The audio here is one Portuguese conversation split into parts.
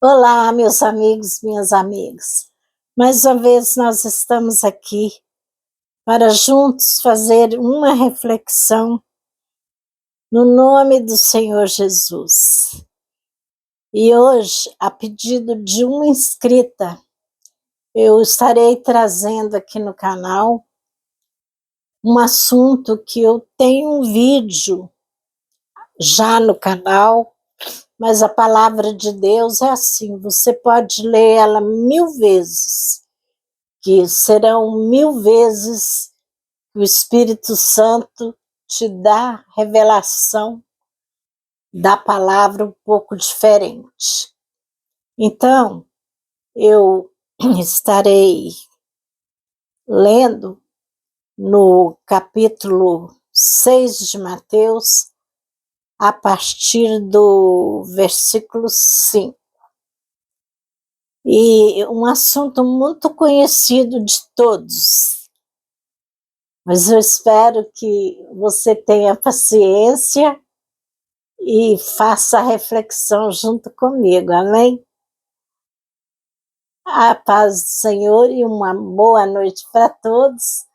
Olá, meus amigos, minhas amigas. Mais uma vez nós estamos aqui para juntos fazer uma reflexão no nome do Senhor Jesus. E hoje, a pedido de uma inscrita, eu estarei trazendo aqui no canal um assunto que eu tenho um vídeo já no canal, mas a palavra de Deus é assim, você pode ler ela 1000 vezes, que serão 1000 vezes que o Espírito Santo te dá revelação da palavra um pouco diferente. Então, eu estarei lendo no capítulo 6 de Mateus, a partir do versículo 5. E um assunto muito conhecido de todos, mas eu espero que você tenha paciência e faça a reflexão junto comigo, amém? A paz do Senhor e uma boa noite para todos.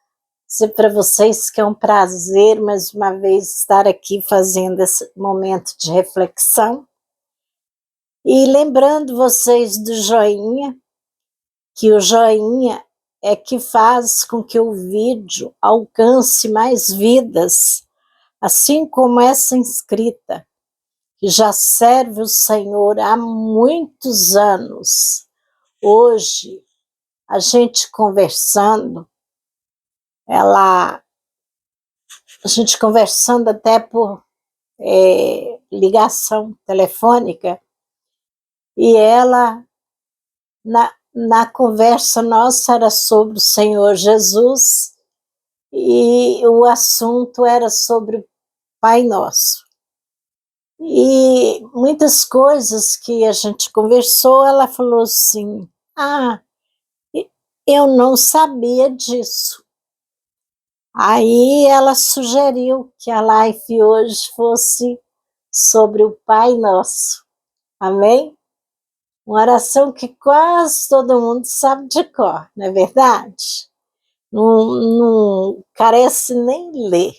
Dizer para vocês que é um prazer mais uma vez estar aqui fazendo esse momento de reflexão. E lembrando vocês do joinha, que o joinha é que faz com que o vídeo alcance mais vidas, assim como essa inscrita, que já serve o Senhor há muitos anos. Hoje, a gente conversando, a gente conversando até por ligação telefônica, e ela, na conversa nossa, era sobre o Senhor Jesus, e o assunto era sobre o Pai Nosso. E muitas coisas que a gente conversou, ela falou assim, eu não sabia disso. Aí ela sugeriu que a live hoje fosse sobre o Pai Nosso. Amém? Uma oração que quase todo mundo sabe de cor, não é verdade? Não carece nem ler.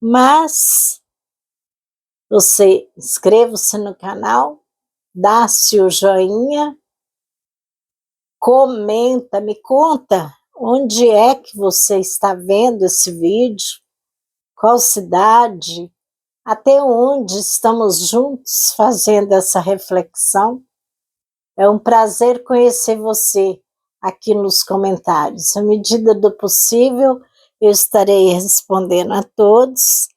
Mas você inscreva-se no canal, dá-se o joinha, comenta, me conta onde é que você está vendo esse vídeo, qual cidade, até onde estamos juntos fazendo essa reflexão. É um prazer conhecer você aqui nos comentários. À medida do possível, eu estarei respondendo a todos,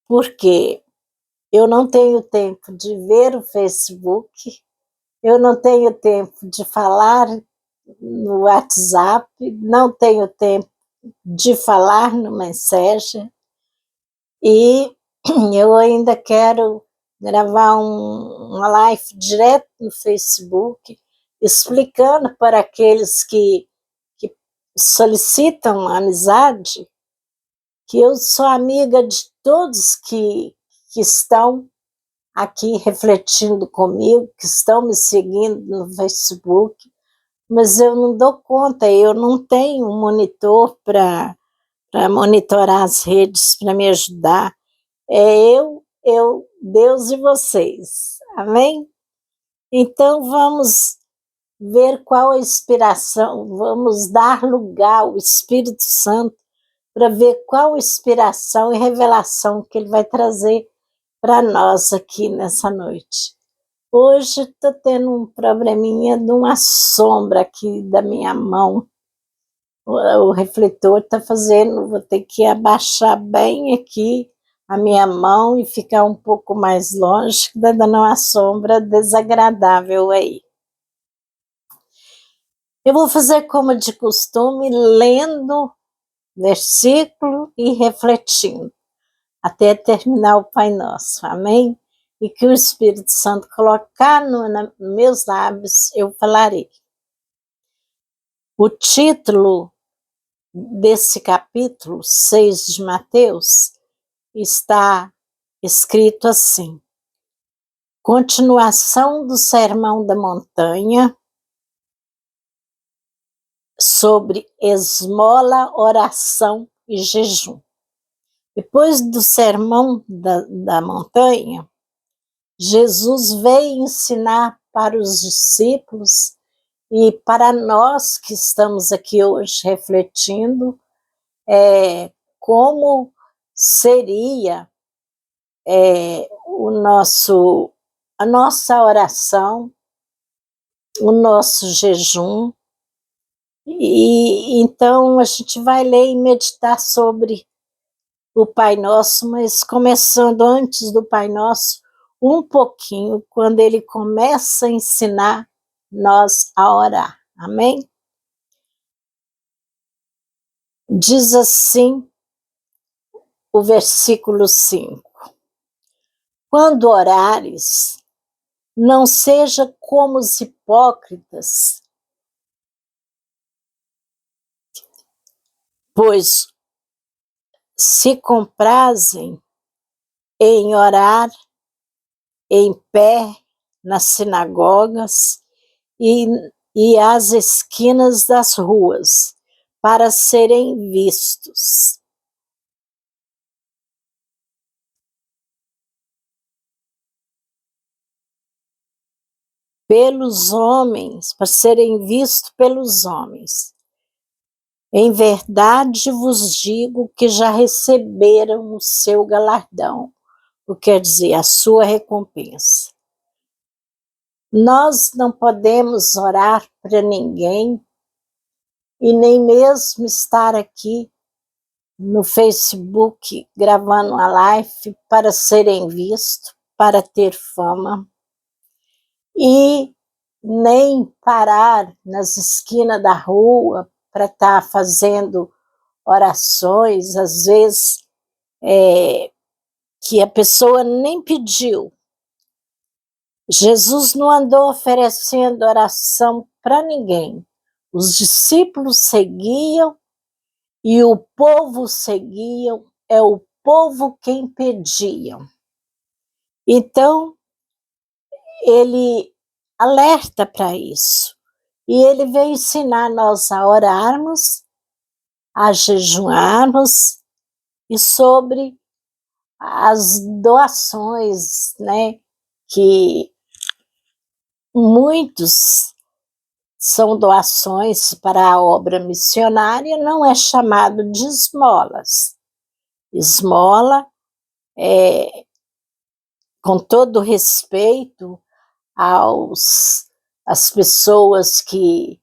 porque eu não tenho tempo de ver o Facebook, eu não tenho tempo de falar no WhatsApp, não tenho tempo de falar no Messenger, e eu ainda quero gravar uma live direto no Facebook, explicando para aqueles que solicitam amizade, que eu sou amiga de todos que estão aqui refletindo comigo, que estão me seguindo no Facebook, mas eu não dou conta, eu não tenho um monitor para monitorar as redes, para me ajudar. É Deus e vocês. Amém? Então vamos ver qual a inspiração, vamos dar lugar ao Espírito Santo para ver qual inspiração e revelação que ele vai trazer para nós aqui nessa noite. Hoje estou tendo um probleminha de uma sombra aqui da minha mão. O refletor está fazendo, vou ter que abaixar bem aqui a minha mão e ficar um pouco mais longe, que está dando uma sombra desagradável aí. Eu vou fazer como de costume, lendo versículo e refletindo, até terminar o Pai Nosso, amém? E que o Espírito Santo colocar nos meus lábios, eu falarei. O título desse capítulo 6 de Mateus está escrito assim: continuação do Sermão da Montanha, sobre esmola, oração e jejum. Depois do Sermão da Montanha, Jesus veio ensinar para os discípulos e para nós que estamos aqui hoje refletindo, como seria a nossa oração, o nosso jejum. E então a gente vai ler e meditar sobre o Pai Nosso, mas começando antes do Pai Nosso, um pouquinho, quando ele começa a ensinar nós a orar. Amém? Diz assim o versículo 5: quando orares, não seja como os hipócritas, pois se comprazem em orar em pé nas sinagogas e às esquinas das ruas, para serem vistos. Pelos homens, para serem vistos pelos homens. Em verdade vos digo que já receberam o seu galardão, o que quer dizer, a sua recompensa. Nós não podemos orar para ninguém e nem mesmo estar aqui no Facebook gravando uma live para serem vistos, para ter fama, e nem parar nas esquinas da rua para estar fazendo orações, às vezes que a pessoa nem pediu. Jesus não andou oferecendo oração para ninguém. Os discípulos seguiam e o povo seguia, é o povo quem pedia. Então, ele alerta para isso. E ele veio ensinar nós a orarmos, a jejuarmos e sobre as doações, né, que muitos são doações para a obra missionária, não é chamado de esmolas. Esmola é, com todo respeito às pessoas que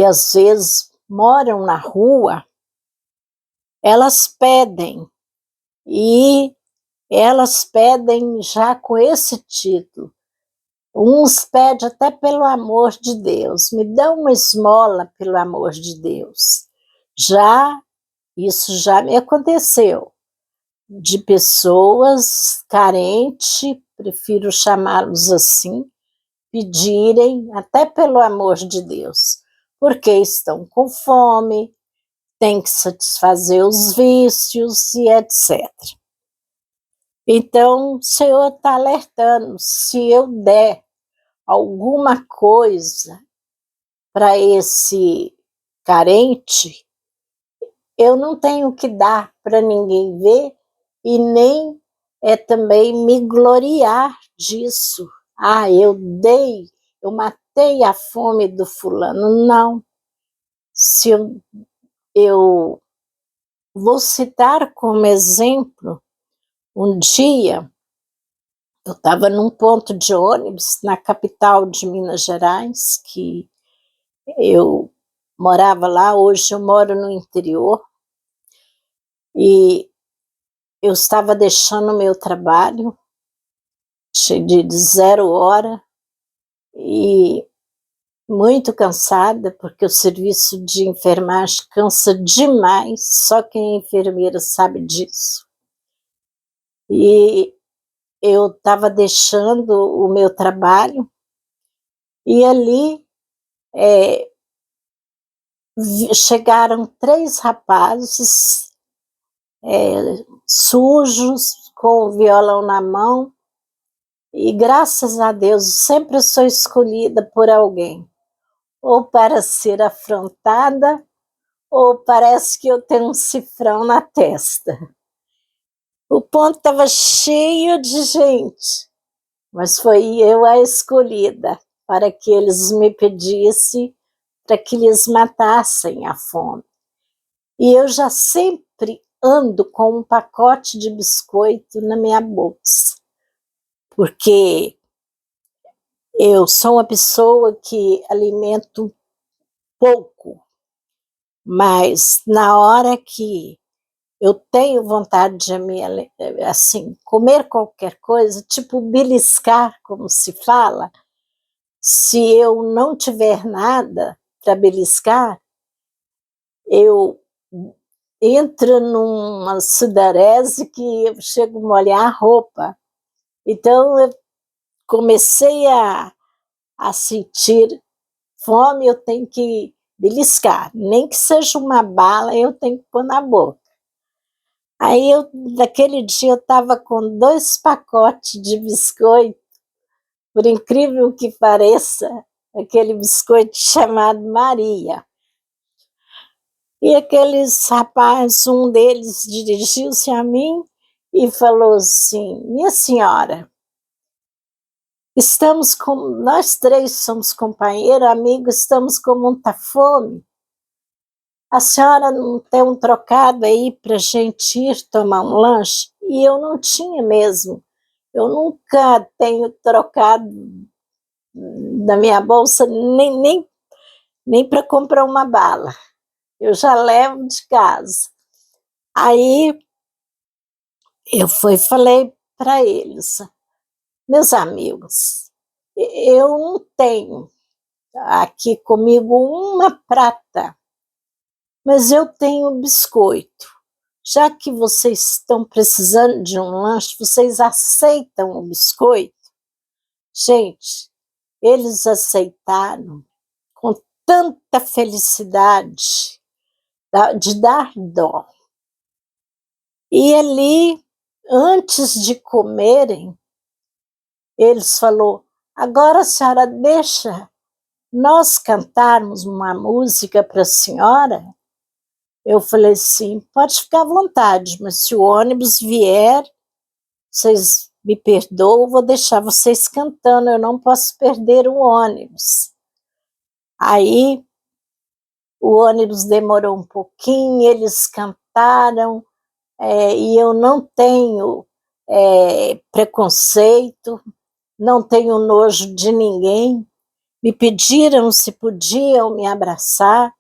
às vezes moram na rua, elas pedem, e elas pedem já com esse título. Uns pedem até pelo amor de Deus, me dá uma esmola pelo amor de Deus. Isso já me aconteceu, de pessoas carentes, prefiro chamá-los assim, pedirem até pelo amor de Deus, porque estão com fome, têm que satisfazer os vícios e etc. Então, o Senhor está alertando, se eu der alguma coisa para esse carente, eu não tenho que dar para ninguém ver e nem também me gloriar disso. Ah, eu dei, eu matei a fome do fulano. Não. Se eu vou citar como exemplo, um dia eu estava num ponto de ônibus na capital de Minas Gerais, que eu morava lá, hoje eu moro no interior, e eu estava deixando o meu trabalho de 0 hora e muito cansada, porque o serviço de enfermagem cansa demais, só quem é enfermeira sabe disso. E eu estava deixando o meu trabalho e ali chegaram 3 rapazes sujos, com o violão na mão, E graças a Deus sempre sou escolhida por alguém, ou para ser afrontada, ou parece que eu tenho um cifrão na testa. O ponto estava cheio de gente, mas foi eu a escolhida para que eles me pedissem para que eles matassem a fome. E eu já sempre ando com um pacote de biscoito na minha bolsa, porque eu sou uma pessoa que alimento pouco, mas na hora que eu tenho vontade de assim, comer qualquer coisa, tipo beliscar, como se fala, se eu não tiver nada para beliscar, eu entro numa sudorese que eu chego a molhar a roupa. Então eu comecei a sentir fome, eu tenho que beliscar, nem que seja uma bala, eu tenho que pôr na boca. Aí naquele dia eu estava com 2 pacotes de biscoito, por incrível que pareça, aquele biscoito chamado Maria. E aqueles rapazes, um deles dirigiu-se a mim e falou assim: minha senhora, nós 3 somos companheiros, amigos, estamos com muita fome. A senhora não tem um trocado aí para a gente ir tomar um lanche? E eu não tinha mesmo. Eu nunca tenho trocado da minha bolsa nem para comprar uma bala. Eu já levo de casa. Aí eu falei para eles: meus amigos, eu não tenho aqui comigo uma prata, mas eu tenho biscoito. Já que vocês estão precisando de um lanche, vocês aceitam o biscoito? Gente, eles aceitaram com tanta felicidade, de dar dó. E ali, antes de comerem, eles falaram: agora a senhora deixa nós cantarmos uma música para a senhora? Eu falei assim: pode ficar à vontade, mas se o ônibus vier, vocês me perdoam, vou deixar vocês cantando, eu não posso perder o ônibus. Aí o ônibus demorou um pouquinho, eles cantaram, e eu não tenho preconceito, não tenho nojo de ninguém. Me pediram se podiam me abraçar,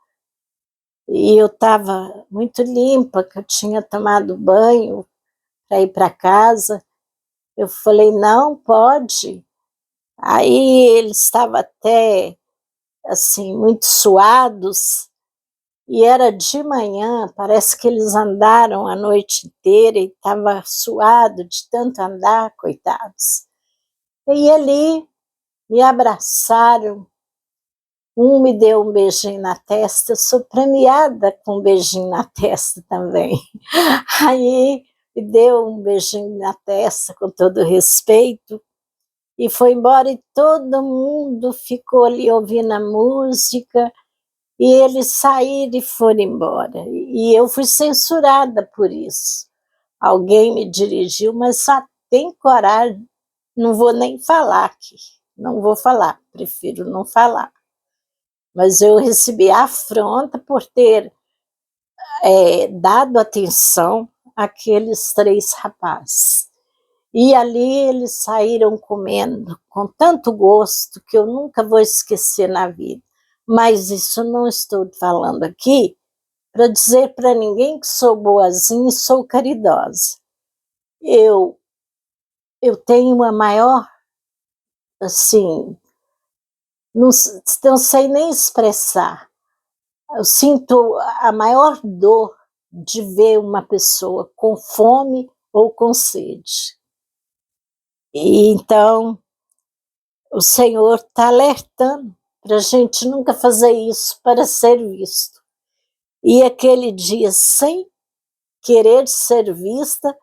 e eu estava muito limpa, que eu tinha tomado banho para ir para casa. Eu falei: não, pode. Aí eles estavam até assim, muito suados, e era de manhã, parece que eles andaram a noite inteira e estava suado de tanto andar, coitados. E ali me abraçaram, um me deu um beijinho na testa, eu sou premiada com um beijinho na testa também. Aí me deu um beijinho na testa, com todo respeito, e foi embora, e todo mundo ficou ali ouvindo a música, e eles saíram e foram embora. E eu fui censurada por isso. Alguém me dirigiu, mas só tem coragem, não vou nem falar aqui, não vou falar, prefiro não falar. Mas eu recebi a afronta por ter dado atenção àqueles 3 rapazes. E ali eles saíram comendo com tanto gosto que eu nunca vou esquecer na vida. Mas isso não estou falando aqui para dizer para ninguém que sou boazinha e sou caridosa. Eu tenho uma maior, assim, não sei nem expressar. Eu sinto a maior dor de ver uma pessoa com fome ou com sede. E então o Senhor está alertando para a gente nunca fazer isso para ser visto. E aquele dia, sem querer ser vista,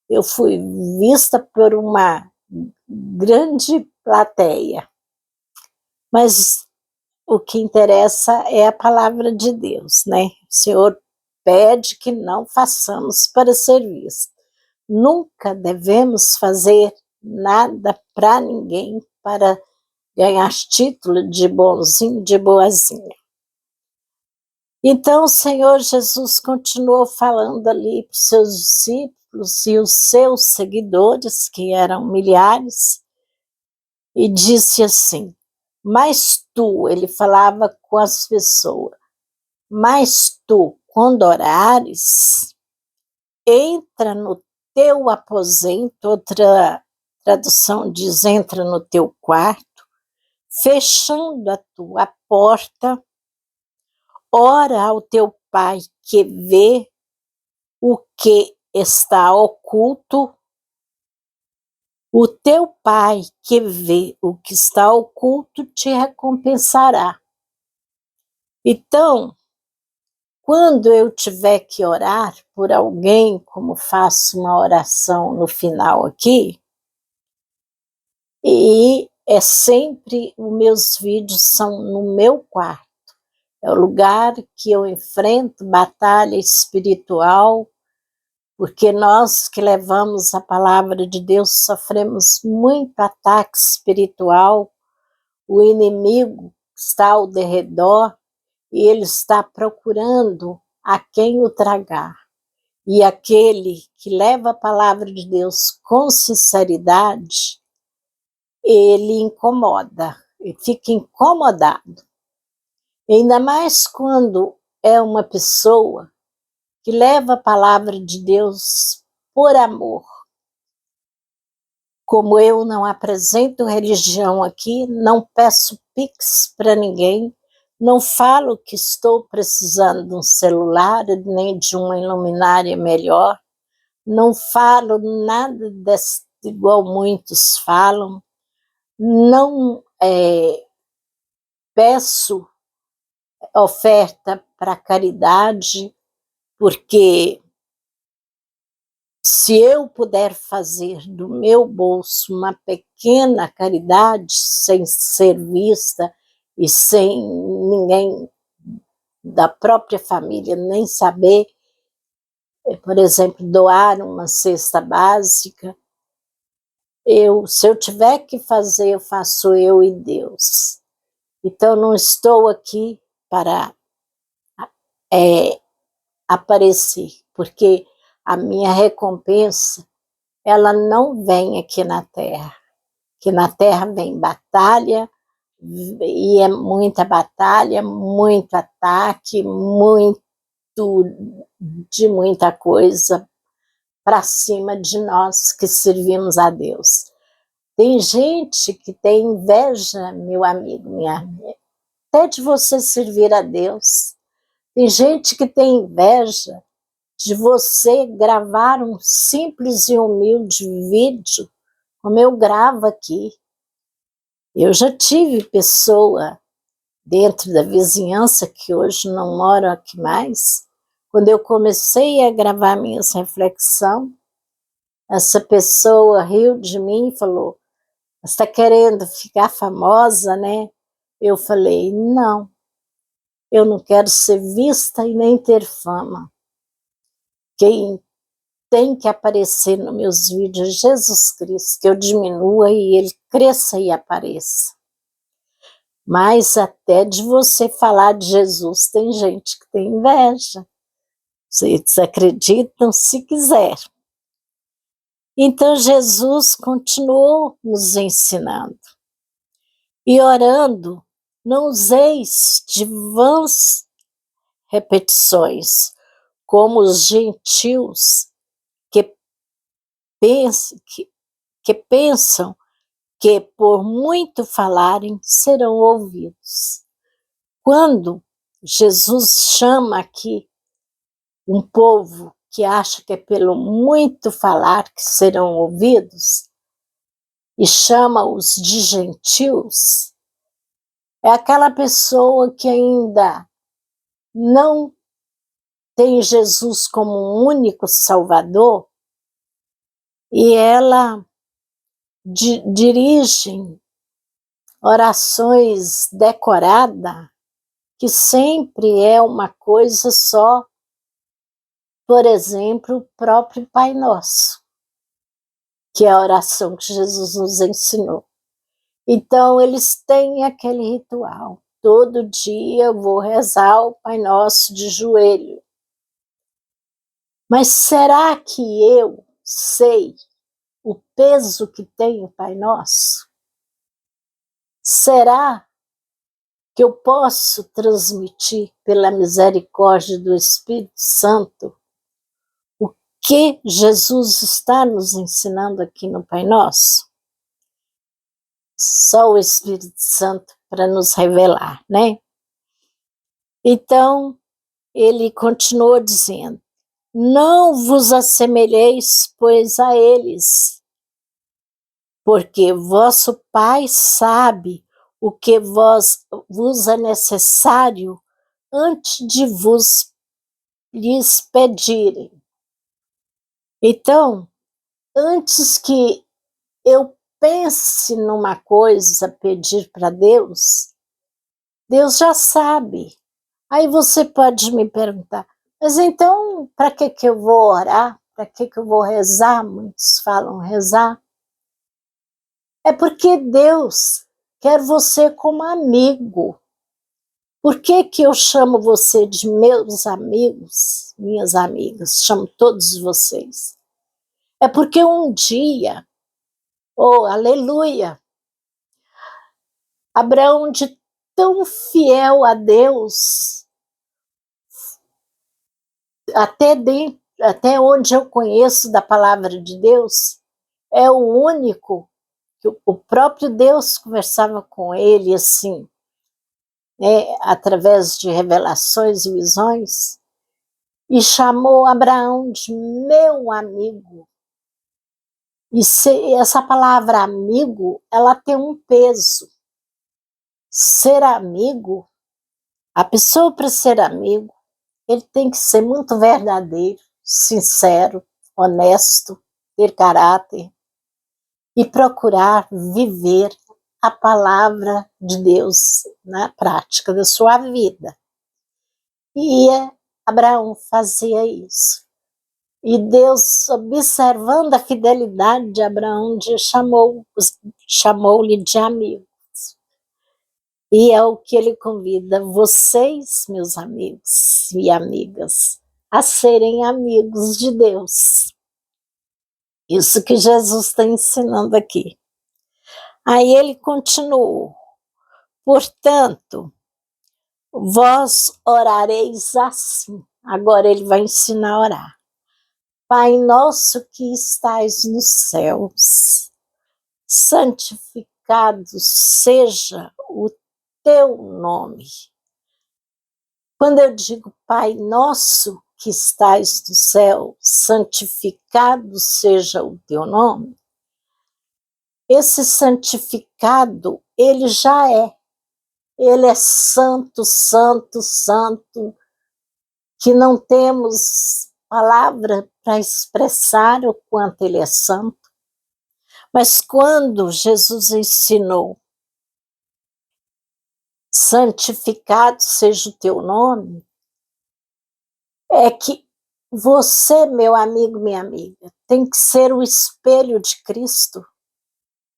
eu fui vista por uma grande plateia. Mas o que interessa é a palavra de Deus, né? O Senhor pede que não façamos para ser vistos. Nunca devemos fazer nada para ninguém para ganhar título de bonzinho, de boazinha. Então o Senhor Jesus continuou falando ali para os seus discípulos e os seus seguidores, que eram milhares, e disse assim: mas tu, ele falava com as pessoas, mas tu, quando orares, entra no teu aposento, outra tradução diz entra no teu quarto, fechando a tua porta, ora ao teu pai que vê o que está oculto, o teu pai que vê o que está oculto te recompensará. Então, quando eu tiver que orar por alguém, como faço uma oração no final aqui, e é sempre, os meus vídeos são no meu quarto, é o lugar que eu enfrento batalha espiritual, porque nós que levamos a palavra de Deus sofremos muito ataque espiritual, o inimigo está ao derredor e ele está procurando a quem o tragar. E aquele que leva a palavra de Deus com sinceridade, ele incomoda, ele fica incomodado. Ainda mais quando é uma pessoa que leva a palavra de Deus por amor. Como eu não apresento religião aqui, não peço pix para ninguém, não falo que estou precisando de um celular, nem de uma luminária melhor, não falo nada desse, igual muitos falam, não peço oferta para caridade, porque se eu puder fazer do meu bolso uma pequena caridade, sem ser vista e sem ninguém da própria família nem saber, por exemplo, doar uma cesta básica, se eu tiver que fazer, eu faço eu e Deus. Então, não estou aqui para aparecer, porque a minha recompensa, ela não vem aqui na Terra. Que na Terra vem batalha, e é muita batalha, muito ataque, muito de muita coisa para cima de nós que servimos a Deus. Tem gente que tem inveja, meu amigo, minha amiga, até de você servir a Deus. Tem gente que tem inveja de você gravar um simples e humilde vídeo, como eu gravo aqui. Eu já tive pessoa dentro da vizinhança, que hoje não moro aqui mais, quando eu comecei a gravar minhas reflexões, essa pessoa riu de mim e falou: você está querendo ficar famosa, né? Eu falei: não, eu não quero ser vista e nem ter fama. Quem tem que aparecer nos meus vídeos é Jesus Cristo, que eu diminua e ele cresça e apareça. Mas até de você falar de Jesus, tem gente que tem inveja. Vocês acreditam se quiser. Então Jesus continuou nos ensinando. E orando, não useis de vãs repetições, como os gentios que pensam que por muito falarem serão ouvidos. Quando Jesus chama aqui um povo que acha que é pelo muito falar que serão ouvidos, e chama-os de gentios, é aquela pessoa que ainda não tem Jesus como um único Salvador, e ela dirigem orações decoradas, que sempre é uma coisa só, por exemplo, o próprio Pai Nosso, que é a oração que Jesus nos ensinou. Então, eles têm aquele ritual. Todo dia eu vou rezar o Pai Nosso de joelho. Mas será que eu sei o peso que tem o Pai Nosso? Será que eu posso transmitir, pela misericórdia do Espírito Santo, o que Jesus está nos ensinando aqui no Pai Nosso? Só o Espírito Santo para nos revelar, né? Então, ele continuou dizendo: não vos assemelheis, pois, a eles, porque vosso Pai sabe o que vos é necessário antes de vos lhes pedirem. Então, antes que eu pense numa coisa, pedir para Deus, Deus já sabe. Aí você pode me perguntar, mas então, para que eu vou orar? Para que eu vou rezar? Muitos falam rezar. É porque Deus quer você como amigo. Por que eu chamo você de meus amigos, minhas amigas? Chamo todos vocês. É porque um dia, oh, aleluia, Abraão, de tão fiel a Deus, até onde eu conheço da palavra de Deus, é o único que o próprio Deus conversava com ele assim, né, através de revelações e visões, e chamou Abraão de meu amigo. E essa palavra amigo, ela tem um peso. Ser amigo, a pessoa para ser amigo, ele tem que ser muito verdadeiro, sincero, honesto, ter caráter e procurar viver a palavra de Deus na prática da sua vida. E Abraão fazia isso. E Deus, observando a fidelidade de Abraão, chamou-lhe de amigo. E é o que ele convida vocês, meus amigos e amigas, a serem amigos de Deus. Isso que Jesus está ensinando aqui. Aí ele continuou: portanto, vós orareis assim. Agora ele vai ensinar a orar. Pai nosso que estais nos céus, santificado seja o teu nome. Quando eu digo Pai nosso que estais no céu, santificado seja o teu nome, esse santificado, ele já é. Ele é santo, santo, santo, que não temos palavra para expressar o quanto ele é santo. Mas quando Jesus ensinou, santificado seja o teu nome, é que você, meu amigo, minha amiga, tem que ser o espelho de Cristo,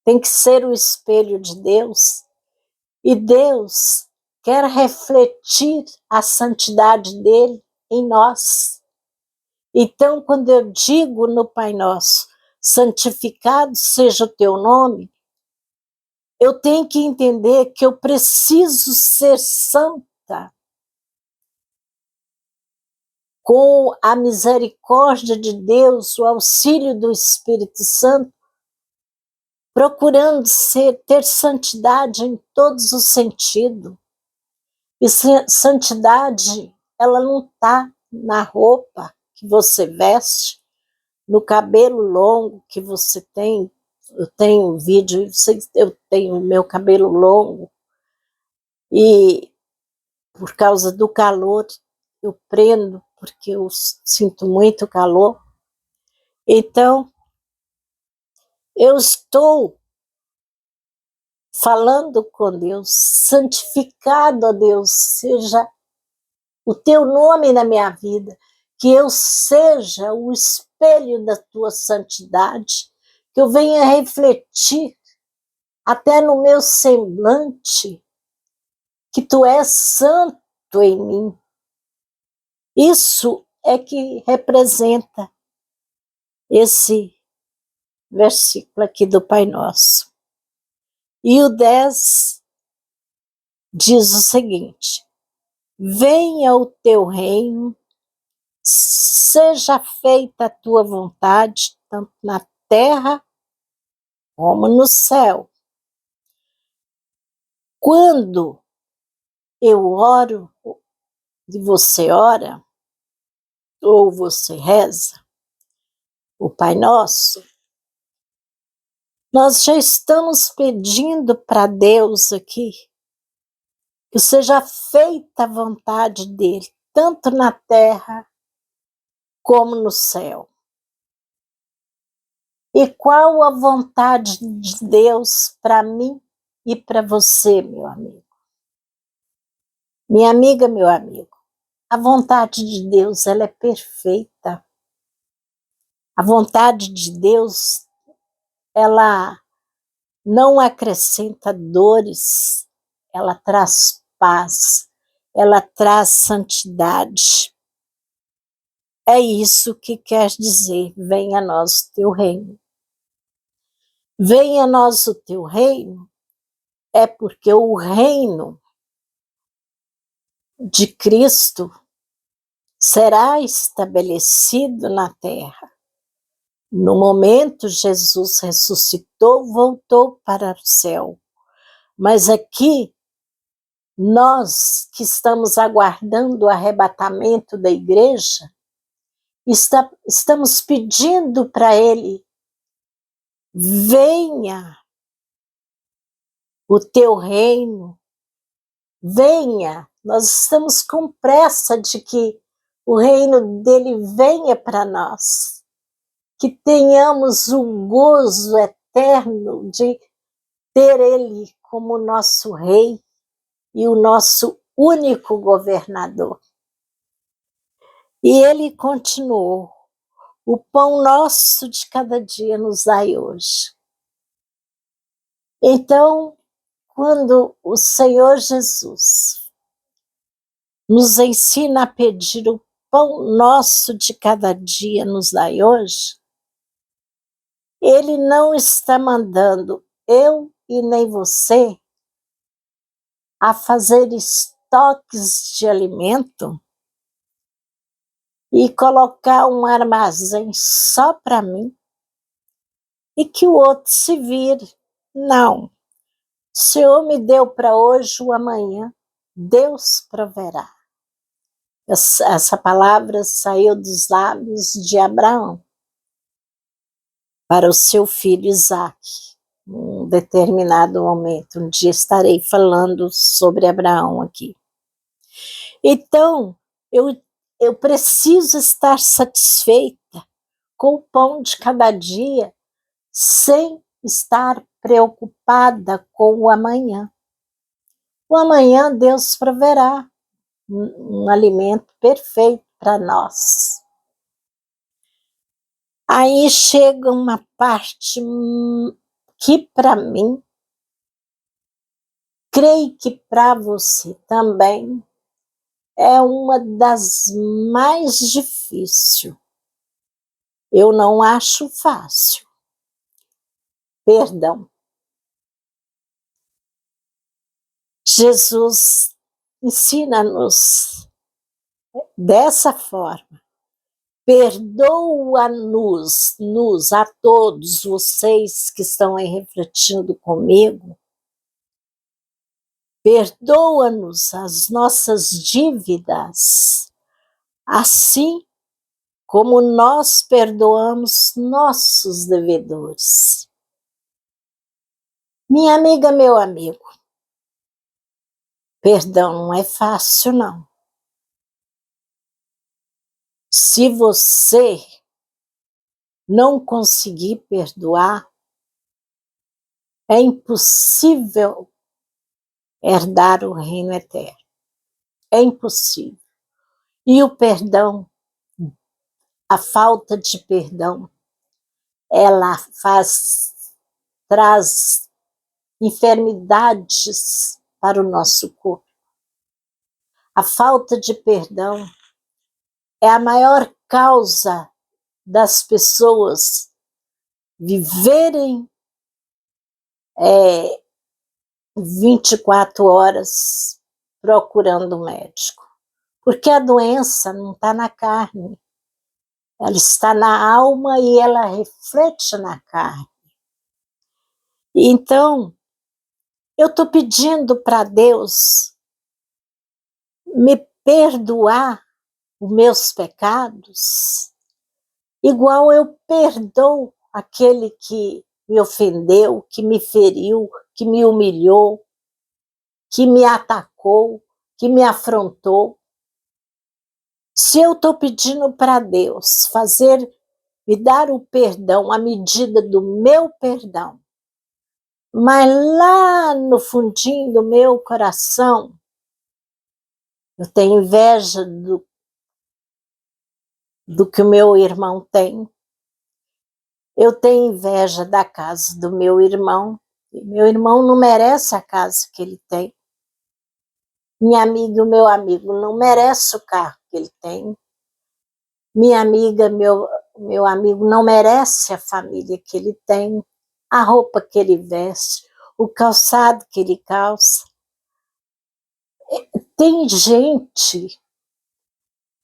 tem que ser o espelho de Deus, e Deus quer refletir a santidade dele em nós. Então, quando eu digo no Pai Nosso, santificado seja o teu nome, eu tenho que entender que eu preciso ser santa com a misericórdia de Deus, o auxílio do Espírito Santo, procurando ter santidade em todos os sentidos. E santidade, ela não está na roupa que você veste, no cabelo longo que você tem. Eu tenho um vídeo, eu tenho o meu cabelo longo, e por causa do calor, eu prendo, porque eu sinto muito calor. Então, eu estou falando com Deus, santificado, ó Deus, seja o teu nome na minha vida, que eu seja o espelho da tua santidade, que eu venha refletir até no meu semblante que tu és santo em mim. Isso é que representa esse versículo aqui do Pai Nosso. E o 10 diz o seguinte: venha o teu reino, seja feita a tua vontade, tanto na terra como no céu. Quando eu oro, e você ora, ou você reza, o Pai Nosso, nós já estamos pedindo para Deus aqui que seja feita a vontade dele, tanto na terra como no céu. E qual a vontade de Deus para mim e para você, meu amigo? Minha amiga, meu amigo, a vontade de Deus, ela é perfeita. A vontade de Deus, ela não acrescenta dores, ela traz paz, ela traz santidade. É isso que quer dizer, venha a nós o teu reino. Venha a nós o teu reino, é porque o reino de Cristo será estabelecido na terra. No momento, Jesus ressuscitou, voltou para o céu. Mas aqui, nós que estamos aguardando o arrebatamento da igreja, estamos pedindo para Ele: venha o teu reino, venha. Nós estamos com pressa de que o reino dele venha para nós, que tenhamos o gozo eterno de ter ele como nosso rei e o nosso único governador. E ele continuou: o pão nosso de cada dia nos dai hoje. Então, quando o Senhor Jesus nos ensina a pedir o pão nosso de cada dia nos dai hoje, Ele não está mandando eu e nem você a fazer estoques de alimento e colocar um armazém só para mim e que o outro se vire. Não. O Senhor me deu para hoje, o amanhã Deus proverá. Essa palavra saiu dos lábios de Abraão para o seu filho Isaque. Em um determinado momento, um dia estarei falando sobre Abraão aqui. Então, eu preciso estar satisfeita com o pão de cada dia, sem estar preocupada com o amanhã. O amanhã Deus proverá um alimento perfeito para nós. Aí chega uma parte que para mim, creio que para você também, é uma das mais difíceis. Eu não acho fácil. Perdão. Jesus ensina-nos dessa forma. Perdoa-nos, a todos vocês que estão aí refletindo comigo, perdoa-nos as nossas dívidas, assim como nós perdoamos nossos devedores. Minha amiga, meu amigo, perdão não é fácil, não. Se você não conseguir perdoar, é impossível herdar o reino eterno. É impossível. E o perdão, a falta de perdão, ela traz enfermidades para o nosso corpo. A falta de perdão é a maior causa das pessoas viverem 24 horas procurando um médico. Porque a doença não está na carne, ela está na alma e ela reflete na carne. Então, eu estou pedindo para Deus me perdoar os meus pecados, igual eu perdoo aquele que me ofendeu, que me feriu, que me humilhou, que me atacou, que me afrontou. Se eu estou pedindo para Deus me dar o perdão, a medida do meu perdão, mas lá no fundinho do meu coração, eu tenho inveja do que o meu irmão tem, eu tenho inveja da casa do meu irmão, e meu irmão não merece a casa que ele tem, minha amiga, o meu amigo não merece o carro que ele tem, minha amiga, meu amigo não merece a família que ele tem, a roupa que ele veste, o calçado que ele calça. Tem gente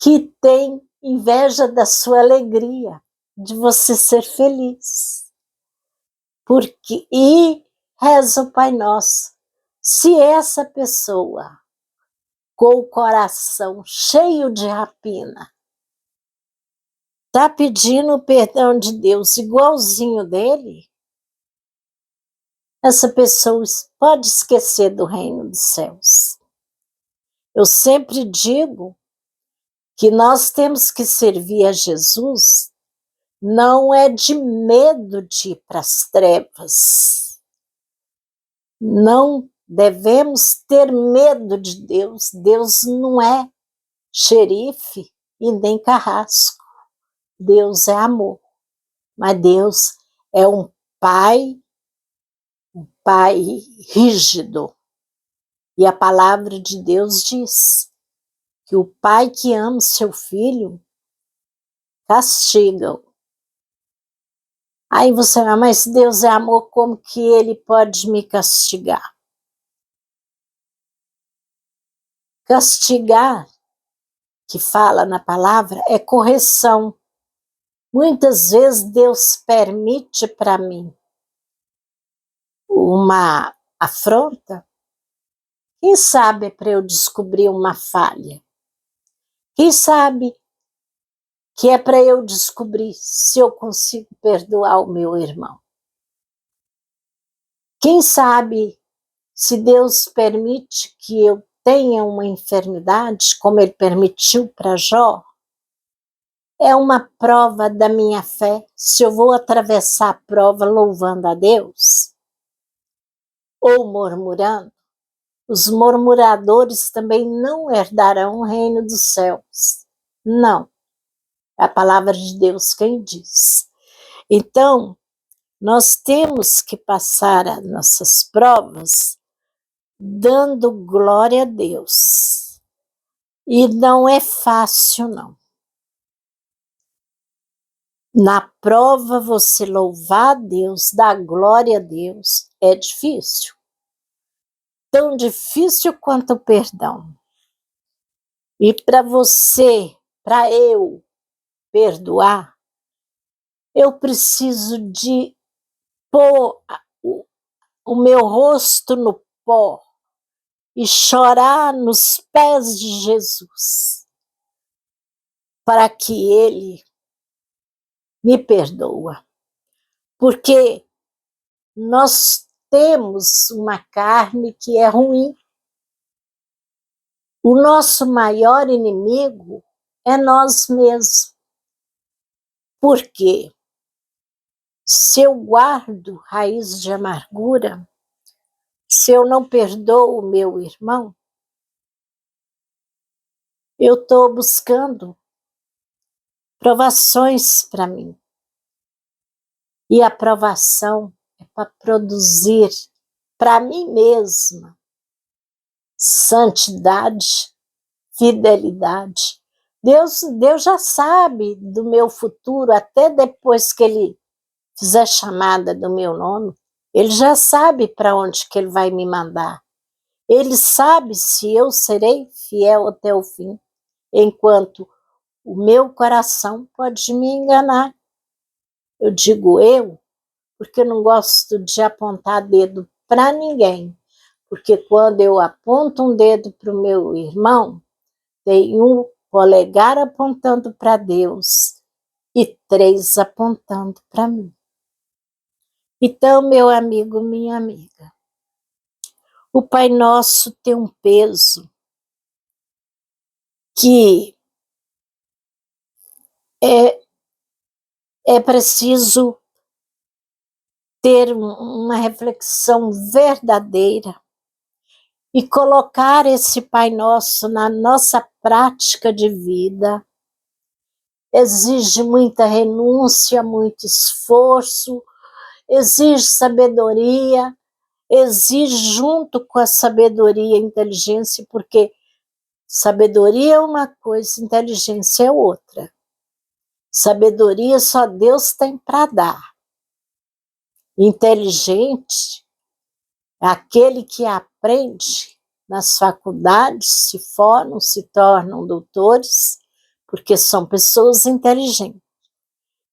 que tem inveja da sua alegria, de você ser feliz. E reza o Pai Nosso. Se essa pessoa, com o coração cheio de rapina, está pedindo o perdão de Deus igualzinho dele, essa pessoa pode esquecer do reino dos céus. Eu sempre digo que nós temos que servir a Jesus, não é de medo de ir para as trevas. Não devemos ter medo de Deus. Deus não é xerife e nem carrasco. Deus é amor. Mas Deus é um pai rígido. E a palavra de Deus diz que o pai que ama seu filho castiga-o. Aí você vai, mas Deus é amor, como que ele pode me castigar? Castigar, que fala na palavra, é correção. Muitas vezes Deus permite para mim uma afronta, quem sabe para eu descobrir uma falha. Quem sabe que é para eu descobrir se eu consigo perdoar o meu irmão. Quem sabe se Deus permite que eu tenha uma enfermidade, como ele permitiu para Jó, é uma prova da minha fé, se eu vou atravessar a prova louvando a Deus ou murmurando. Os murmuradores também não herdarão o reino dos céus. Não. É a palavra de Deus quem diz. Então, nós temos que passar as nossas provas dando glória a Deus. E não é fácil, não. Na prova, você louvar a Deus, dar glória a Deus, é difícil. Tão difícil quanto o perdão. E para você, para eu perdoar, eu preciso de pôr o meu rosto no pó e chorar nos pés de Jesus, para que Ele me perdoa. Porque nós temos uma carne que é ruim. O nosso maior inimigo é nós mesmos. Por quê? se eu guardo raiz de amargura, se eu não perdoo o meu irmão, eu estou buscando provações para mim. E a provação é para produzir para mim mesma santidade, fidelidade. Deus já sabe do meu futuro, até depois que Ele fizer chamada do meu nome, Ele já sabe para onde que Ele vai me mandar. Ele sabe se eu serei fiel até o fim, enquanto o meu coração pode me enganar. Eu digo eu, porque eu não gosto de apontar dedo para ninguém, porque quando eu aponto um dedo para o meu irmão, tem um polegar apontando para Deus e 3 apontando para mim. Então, meu amigo, minha amiga, o Pai Nosso tem um peso que é preciso ter uma reflexão verdadeira e colocar esse Pai Nosso na nossa prática de vida. Exige muita renúncia, muito esforço, exige sabedoria, exige junto com a sabedoria a inteligência, porque sabedoria é uma coisa, inteligência é outra. Sabedoria só Deus tem para dar. Inteligente é aquele que aprende nas faculdades, se formam, se tornam doutores, porque são pessoas inteligentes.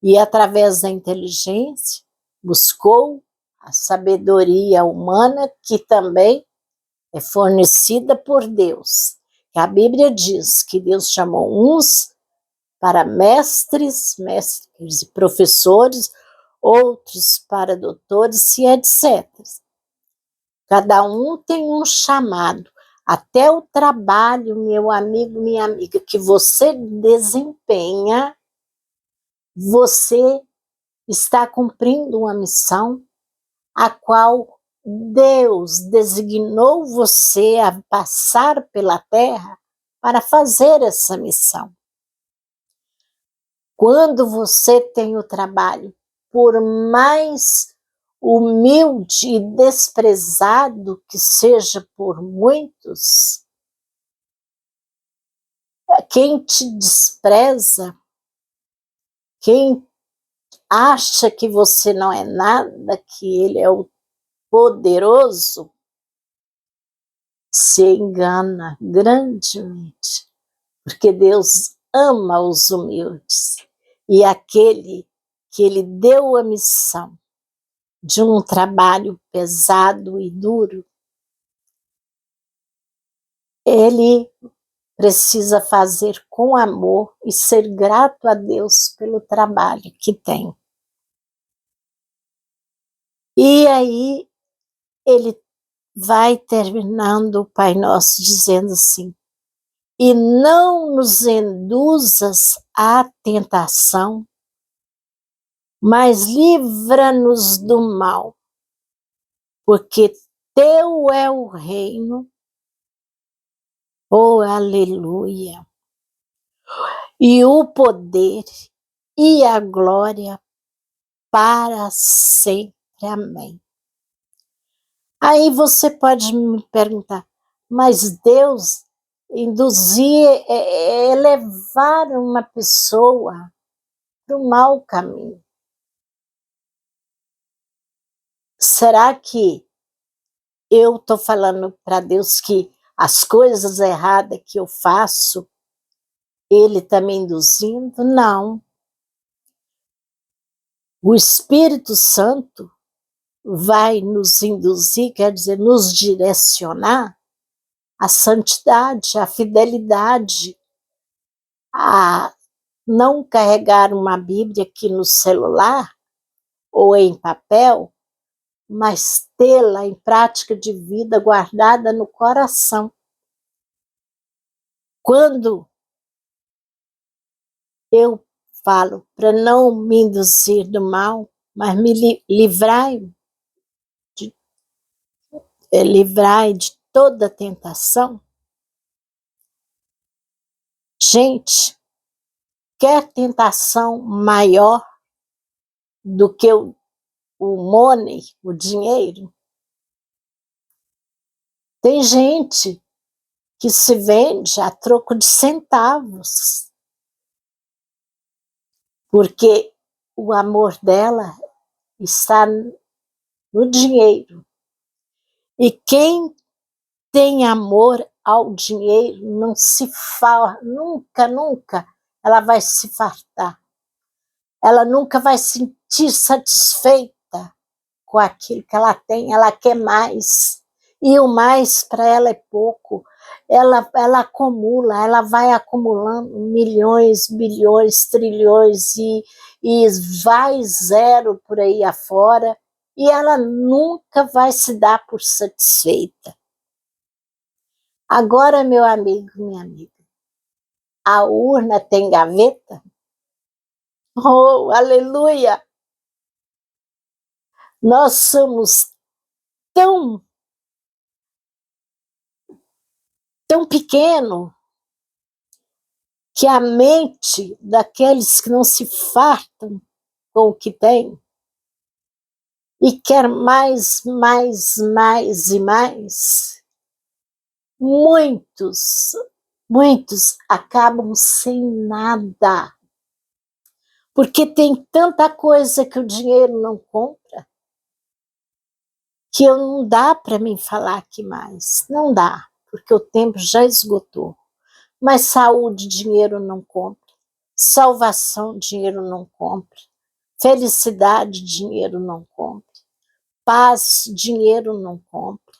E através da inteligência buscou a sabedoria humana, que também é fornecida por Deus. A Bíblia diz que Deus chamou uns para mestres e professores, outros para doutores e etc. Cada um tem um chamado. Até o trabalho, meu amigo, minha amiga, que você desempenha, você está cumprindo uma missão a qual Deus designou você a passar pela terra para fazer essa missão. Quando você tem o trabalho, por mais humilde e desprezado que seja por muitos, quem te despreza, quem acha que você não é nada, que ele é o poderoso, se engana grandemente, porque Deus ama os humildes. E aquele que Ele deu a missão de um trabalho pesado e duro, Ele precisa fazer com amor e ser grato a Deus pelo trabalho que tem. E aí Ele vai terminando o Pai Nosso dizendo assim: e não nos induzas à tentação, mas livra-nos do mal, porque teu é o reino, oh aleluia, e o poder e a glória para sempre, amém. Aí você pode me perguntar, mas Deus induzir é levar uma pessoa para o mau caminho. Será que eu estou falando para Deus que as coisas erradas que eu faço, Ele está me induzindo? Não. O Espírito Santo vai nos induzir, quer dizer, nos direcionar à santidade, à fidelidade, a não carregar uma Bíblia aqui no celular ou em papel, mas tê-la em prática de vida guardada no coração. Quando eu falo para não me induzir do mal, mas me de, livrai de toda tentação. Gente, quer tentação maior do que o money, o dinheiro? Tem gente que se vende a troco de centavos, porque o amor dela está no dinheiro. E quem tem amor ao dinheiro não se fala, nunca, nunca ela vai se fartar. Ela nunca vai se sentir satisfeita com aquilo que ela tem, ela quer mais. E o mais para ela é pouco. Ela acumula, ela vai acumulando milhões, bilhões, trilhões e vai zero por aí afora, e ela nunca vai se dar por satisfeita. Agora, meu amigo, minha amiga, a urna tem gaveta? Oh, aleluia! Nós somos tão, tão pequeno que a mente daqueles que não se fartam com o que tem e quer mais, mais, mais e mais, muitos, muitos acabam sem nada, porque tem tanta coisa que o dinheiro não compra, que não dá para mim falar aqui mais, não dá, porque o tempo já esgotou. Mas saúde, dinheiro não compra. Salvação, dinheiro não compra. Felicidade, dinheiro não compra. Paz, dinheiro não compra.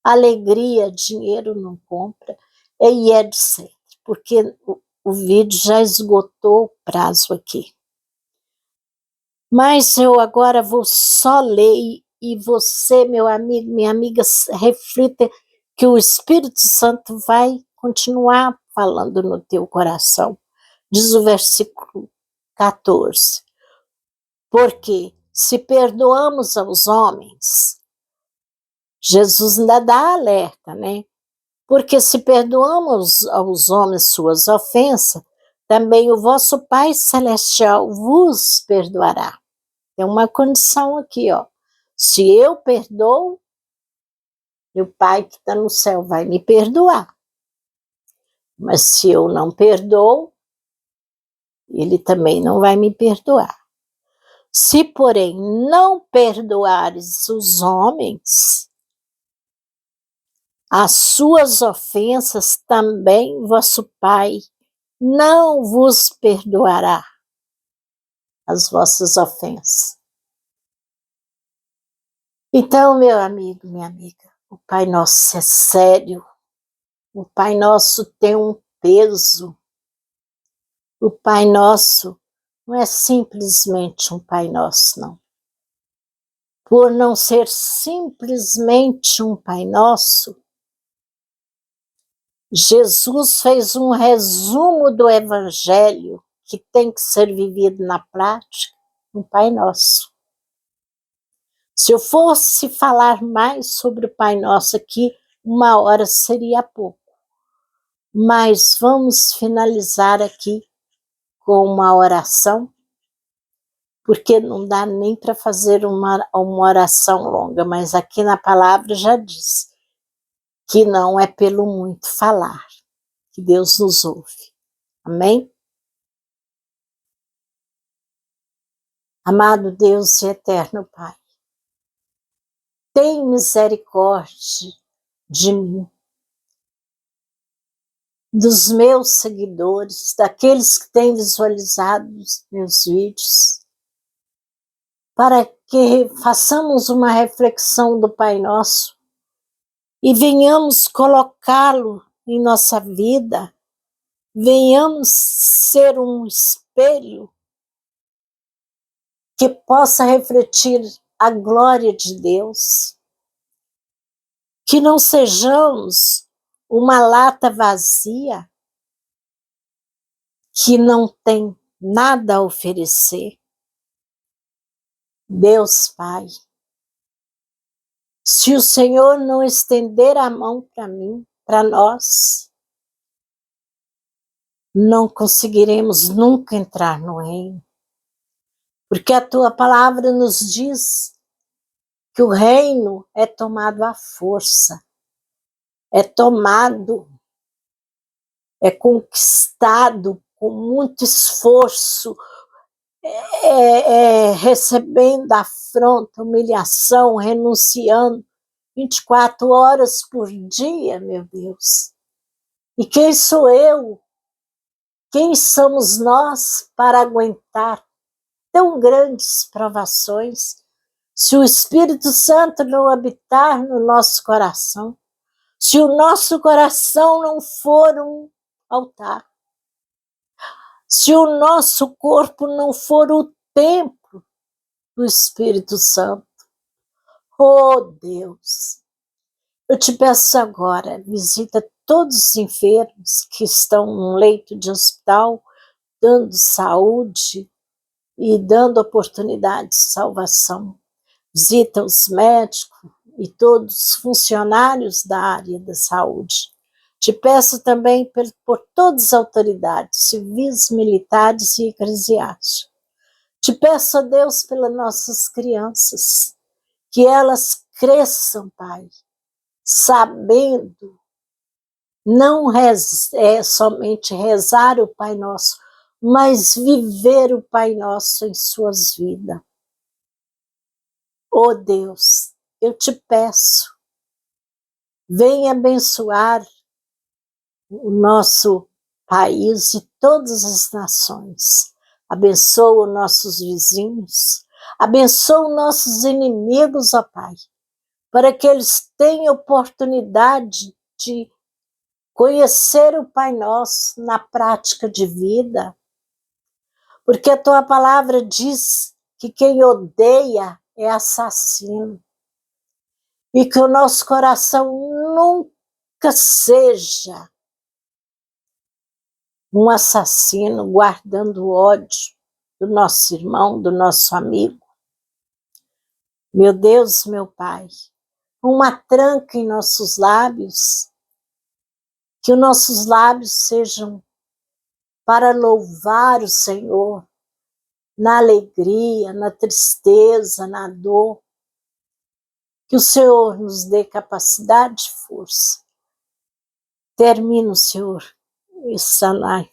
Alegria, dinheiro não compra. E etc. Porque o vídeo já esgotou o prazo aqui. Mas eu agora vou só ler e você, meu amigo, minha amiga, reflita que o Espírito Santo vai continuar falando no teu coração. Diz o versículo 14. Porque se perdoamos aos homens, Jesus ainda dá alerta, né? Porque se perdoamos aos homens suas ofensas, também o vosso Pai Celestial vos perdoará. Tem uma condição aqui, ó. Se eu perdoo, meu Pai que está no céu vai me perdoar. Mas se eu não perdoo, ele também não vai me perdoar. Se, porém, não perdoares os homens, as suas ofensas, também vosso Pai não vos perdoará as vossas ofensas. Então, meu amigo, minha amiga, o Pai Nosso é sério, o Pai Nosso tem um peso, o Pai Nosso não é simplesmente um Pai Nosso, não. Por não ser simplesmente um Pai Nosso, Jesus fez um resumo do Evangelho que tem que ser vivido na prática, no Pai Nosso. Se eu fosse falar mais sobre o Pai Nosso aqui, 1 hora seria pouco. Mas vamos finalizar aqui com uma oração, porque não dá nem para fazer uma oração longa, mas aqui na palavra já diz que não é pelo muito falar, que Deus nos ouve. Amém? Amado Deus e eterno Pai, tem misericórdia de mim, dos meus seguidores, daqueles que têm visualizado os meus vídeos, para que façamos uma reflexão do Pai Nosso e venhamos colocá-lo em nossa vida, venhamos ser um espelho que possa refletir a glória de Deus, que não sejamos uma lata vazia que não tem nada a oferecer, Deus Pai, se o Senhor não estender a mão para mim, para nós, não conseguiremos nunca entrar no reino. Porque a tua palavra nos diz que o reino é tomado à força, é tomado, é conquistado com muito esforço, recebendo afronta, humilhação, renunciando 24 horas por dia, meu Deus. E quem sou eu? Quem somos nós para aguentar tão grandes provações? Se o Espírito Santo não habitar no nosso coração, se o nosso coração não for um altar, se o nosso corpo não for o templo do Espírito Santo, oh Deus, eu te peço agora, visita todos os enfermos que estão num leito de hospital, dando saúde e dando oportunidade de salvação. Visita os médicos e todos os funcionários da área da saúde. Te peço também por todas as autoridades, civis, militares e eclesiásticas. Te peço, a Deus, pelas nossas crianças, que elas cresçam, Pai, sabendo, não somente rezar o Pai Nosso, mas viver o Pai Nosso em suas vidas. Oh Deus, eu te peço, venha abençoar o nosso país e todas as nações. Abençoa os nossos vizinhos, abençoa os nossos inimigos, ó Pai, para que eles tenham oportunidade de conhecer o Pai Nosso na prática de vida, porque a tua palavra diz que quem odeia é assassino, e que o nosso coração nunca seja um assassino guardando ódio do nosso irmão, do nosso amigo. Meu Deus, meu Pai, uma tranca em nossos lábios, que os nossos lábios sejam para louvar o Senhor, na alegria, na tristeza, na dor, que o Senhor nos dê capacidade e força. Termino, Senhor, essa live,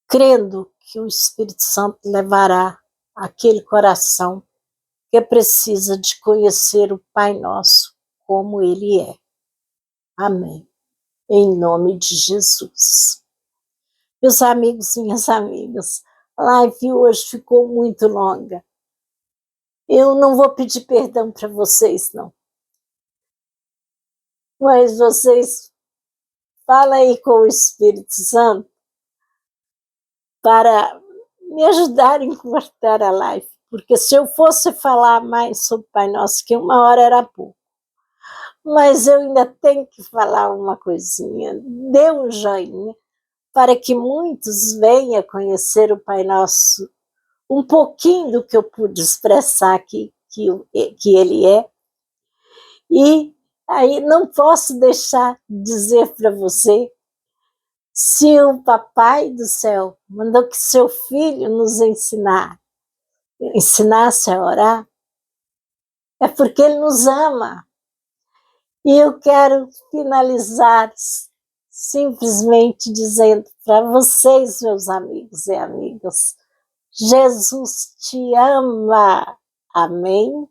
crendo que o Espírito Santo levará aquele coração que precisa de conhecer o Pai Nosso como Ele é. Amém. Em nome de Jesus. Meus amigos, minhas amigas, a live hoje ficou muito longa. Eu não vou pedir perdão para vocês, não. Mas vocês falam aí com o Espírito Santo para me ajudarem a cortar a live. Porque se eu fosse falar mais sobre o Pai Nosso, que 1 hora era pouco. Mas eu ainda tenho que falar uma coisinha. Dê um joinha para que muitos venham conhecer o Pai Nosso, um pouquinho do que eu pude expressar aqui, que Ele é. E aí não posso deixar de dizer para você, se o Papai do Céu mandou que seu filho nos ensinasse a orar, é porque Ele nos ama. E eu quero finalizar simplesmente dizendo para vocês, meus amigos e amigas, Jesus te ama. Amém?